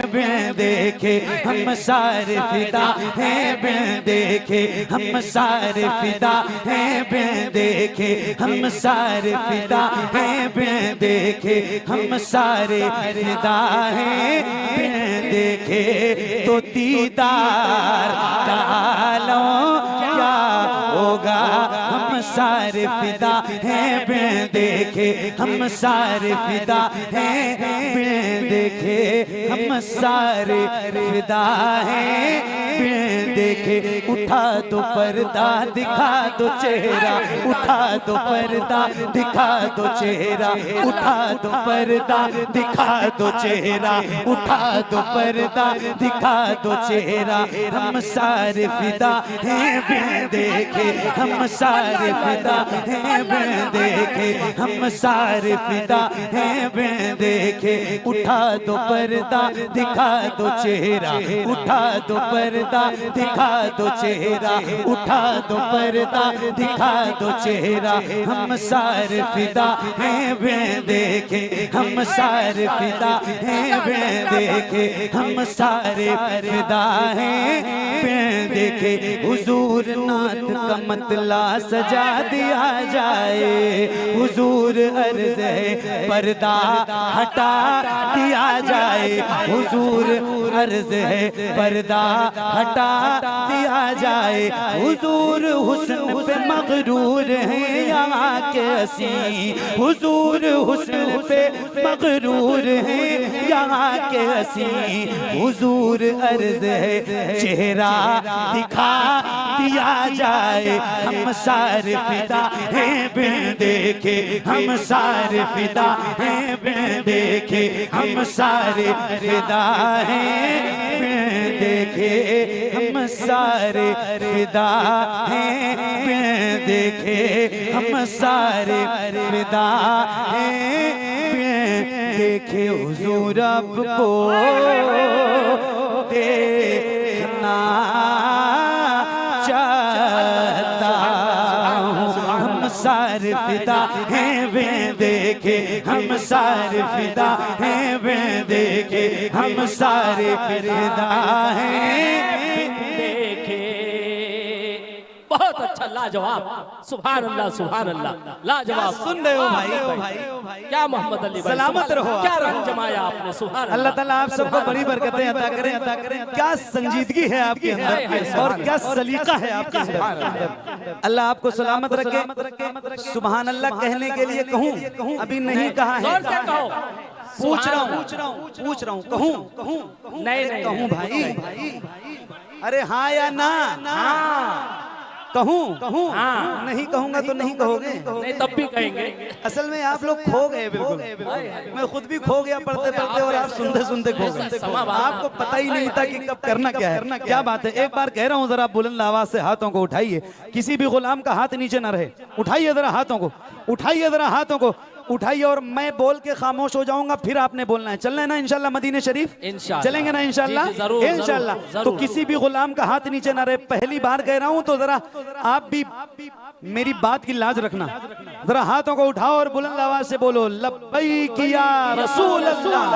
बिन देखे हम सारे फिदा हैं, बिन देखे हम सारे फिदा हैं, बिन देखे हम सारे फिदा हैं, बिन देखे हम सारे फिदा हैं, बिन देखे तो दीदार डालो क्या होगा। हम सारे फिदा हैं, बिन देखे हम सारे फिदा हैं, बिन देखे हम सारे फिदा हैं, बिन देखे। उठा दो पर्दा दिखा दो चेहरा, उठा दो पर्दा दिखा दो चेहरा, उठा दो पर्दा दिखा दो चेहरा, उठा दो पर्दा दिखा दो चेहरा। हम सारे फिदा हैं, बिन देखे हम सारे फिदा हैं, बिन देखे हम सारे फिदा हैं, बिन देखे। उठा दो पर्दा दिखा दो चेहरा, उठा दो पर्दा दिखा दो चेहरा, उठा दो पर्दा दिखा दो चेहरा। हम सारे फिदा हैं, बिन देखे हम सारे फिदा हैं, बिन देखे हम सारे फिदा हैं, बिन देखे। हुजूर नाथ का मतला सजा दिया जाए, हुजूर अर्ज़ है पर्दा हटा दिया जाए, हुजूर अर्ज़ है पर्दा हटा दिया जाए। हुजूर हुस्न पे मगरूर हैं यहाँ के हसी, हुजूर हुस्न पे मगरूर हैं यहाँ के हसी। हुजूर अर्ज़ है चेहरा दिखा दिया जाए। हम सारे फिदा हैं, बिन देखे हम सारे फिदा हैं, बिन देखे हम सारे फिदा हैं, बिन देखे हम सारे फिदा हैं, बिन देखे हम सारे फिदा हैं, बिन देखे। हुजूर आपको देखना चाहता हूँ। हम सारे फिदा हैं, बिन देखे हम सारे फिदा हैं, बिन देखे हम सारे फिदा हैं, बिन देखे। बहुत अच्छा, लाजवाब, सुभान अल्लाह सुभान अल्लाह, लाजवाब। सुन रहे हो भाई? क्या मोहम्मद अली भाई, सलामत रहो, क्या रंग जमाया आपने, सुभान अल्लाह ताला आप सबको बड़ी बरकतें अता करें। क्या संजीदगी है आपके अंदर और क्या सलीका है आपके अंदर। अल्लाह आपको सलामत रखे। सुभान अल्लाह कहने के लिए कहूँ, अभी नहीं कहा है, पूछ रहा हूँ कहूँ नहीं कहूँ भाई? अरे हाँ या ना? कहूँ? हाँ। नहीं कहूँगा तो नहीं कहोगे? नहीं तब भी कहेंगे। असल में आप लोग खो गए बिल्कुल, मैं खुद भी खो गया पढ़ते पढ़ते और आप सुनते सुनते खो गए। आपको पता ही नहीं था कि कब करना क्या है। क्या बात है, एक बार कह रहा हूँ जरा बुलंद आवाज से हाथों को उठाइए। किसी भी गुलाम का हाथ नीचे ना रहे, उठाइए जरा हाथों को, उठाइए जरा हाथों को, उठाइए। और मैं बोल के खामोश हो जाऊंगा, फिर आपने बोलना है। चलना है ना इंशाल्लाह मदीने शरीफ? चलेंगे ना इंशाल्लाह? इंशाल्लाह। तो किसी भी गुलाम का हाथ नीचे ना रहे। पहली बार कह रहा हूं तो जरा आप भी मेरी बात की लाज रखना। जरा हाथों को उठाओ और बुलंद आवाज से बोलो लब्बैक या रसूल अल्लाह।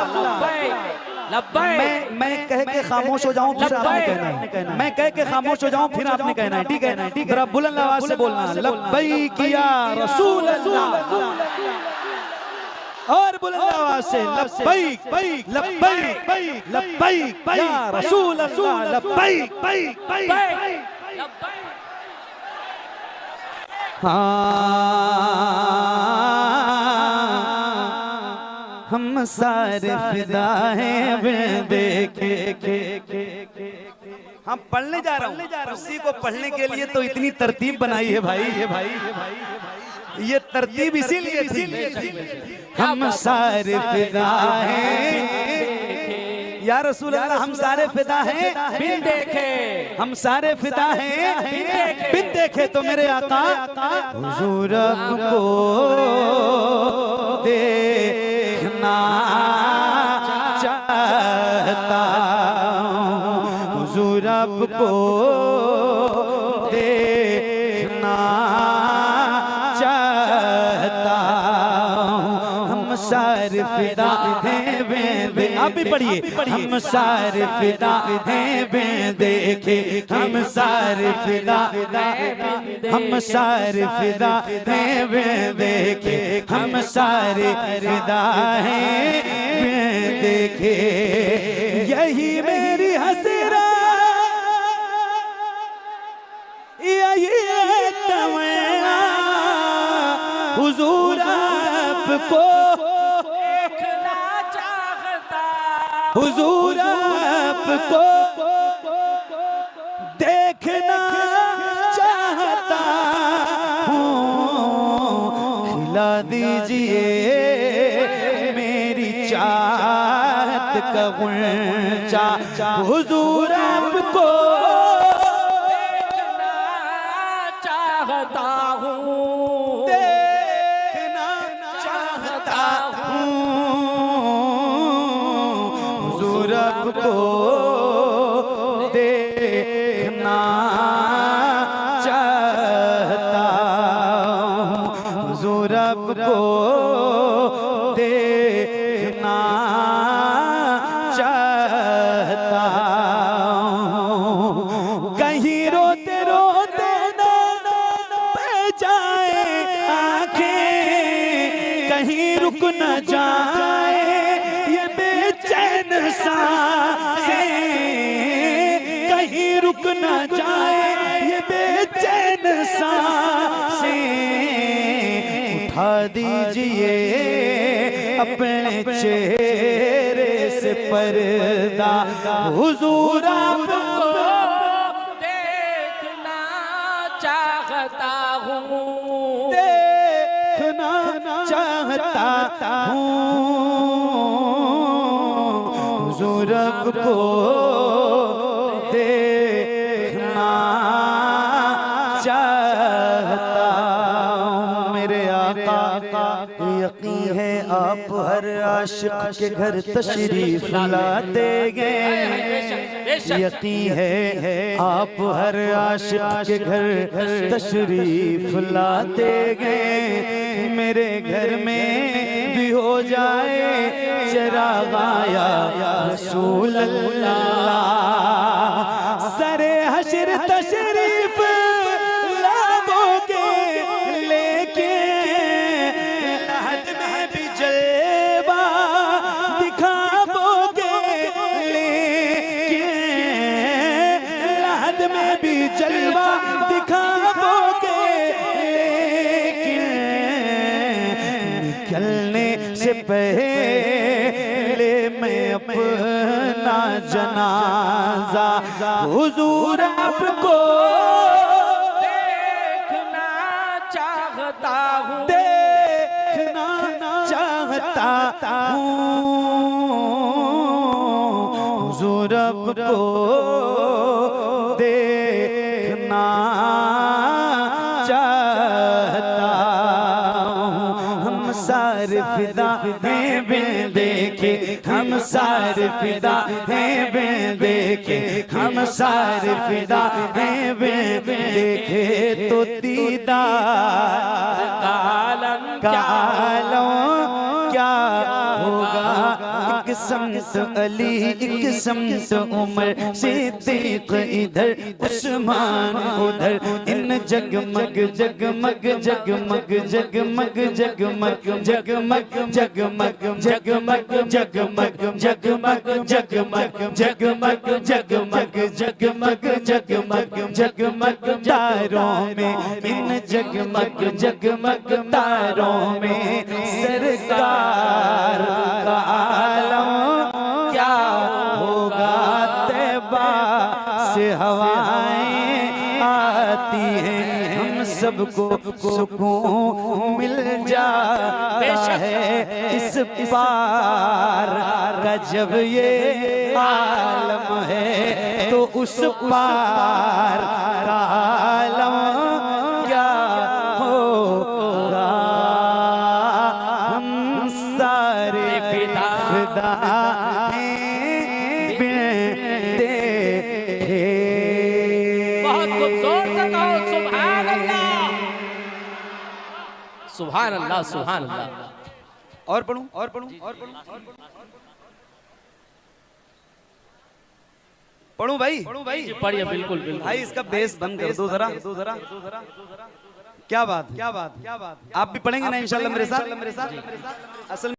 मैं कह के खामोश हो जाऊं फिर आपने कहना है, मैं कह के खामोश हो जाऊं फिर आपने कहना है, ठीक है? जरा बुलंद आवाज से बोलना लब्बैक या रसूल अल्लाह, और बुलंद आवाज से लब्बैक लब्बैक लब्बैक या रसूल अल्लाह, लब्बैक। हम सारे फिदा हैं, बिन देखे। हम पढ़ने जा रहा हूँ, उसी को पढ़ने के लिए तो इतनी तरतीब बनाई है भाई। ये तरतीब इसीलिए थी। हम सारे फिदा हैं या रसूल अल्लाह, हम सारे फिदा हैं बिन देखे, हम सारे फिदा हैं बिन देखे। तो मेरे आका हुजूर को देखना चाहता हूँ, हुजूर को देखना चाहता हूँ। हम सारे फिदा हैं बिन आप भी पढ़िए। हम सारे फिदा हैं बिन देखे, हम सारे फिदा, हम सारे फिदा हैं बिन देखे, हम सारे फिदा हैं बिन देखे। यही मेरी हसरा, यही तमन्ना, हुजूर आपको देखना चाहता, हुजूर आपको देखना चाहता हूँ। खिला दीजिए मेरी चाहत का गुंचा, हुजूर आपको देखना चाहता हूँ, देखना चाहता हूँ। हुजूर आपको देखना चाहता हूँ, हुजूर आपको देखना चाहता हूँ। कहीं रोते रोते ना बह जाए आंखें, कहीं रुक न जाए ये बेचैन सांसें, कहीं रुक न जाए ये बेचैन सांसें। उठा दीजिए अपने चेहरे से पर्दा, हुजूर आपको देखना चाहता हूँ, देखना चाहता हूँ। हुजूर आपको देखना चाहता हूँ। मेरे आका यकीन है आप हर आशिक के घर तशरीफ लाते गए, यकीन है आप हर आशिक के घर तशरीफ लाते गए। मेरे घर में भी हो जाए चिरागा या रसूल अल्लाह, सरे हशर तशरीफ लाओगे लेके, लहद में भी जलवा दिखाओगे लेके, लहद में भी जलवा दिखाओगे लेके। निकलने से पहले मैं अपना जनाजा हुजूर आपको देखना चाहता हूँ, देखना चाहता हूँ। हुजूर आपको देखना चाहता हूँ। हम सारे फिदा हैं बिन देखे, हम सारे फिदा हैं बिन देखे, हम सारे फिदा हैं बिन देखे। तो दीदार कालम कालों क्या होगा, एक समत अली एक समत उमर, सिद्दीक इधर उस्मान उधर, इन जगमग जगमग जगमग जगमग जगमग जगमग जगमग जगमग जगमग जगमग जगमग जगमग जगमग जगमग जगमग जगमग तारों में, इन जगमग जगमग तारों में सरकार का आलम क्या होगा। तैबा से हवाएं आती हैं, हम सबको सुकून मिल जाता है इस पार का जब ये आलम है, तो उस पार का आलम क्या होगा। हम सारे फिदा हैं बिन देखे। बहुत खूबसूरत से कहो सुभान अल्लाह, सुभान अल्लाह, सुभान अल्लाह। और पढ़ूं और पढ़ूं और पढ़ूं। पढ़ूं भाई? जी, पढ़िए, बिल्कुल बिल्कुल। भाई इसका बेस बंद कर दो जरा। क्या बात, क्या बात, क्या बात। आप भी पढ़ेंगे ना इंशाल्लाह मेरे साथ? असल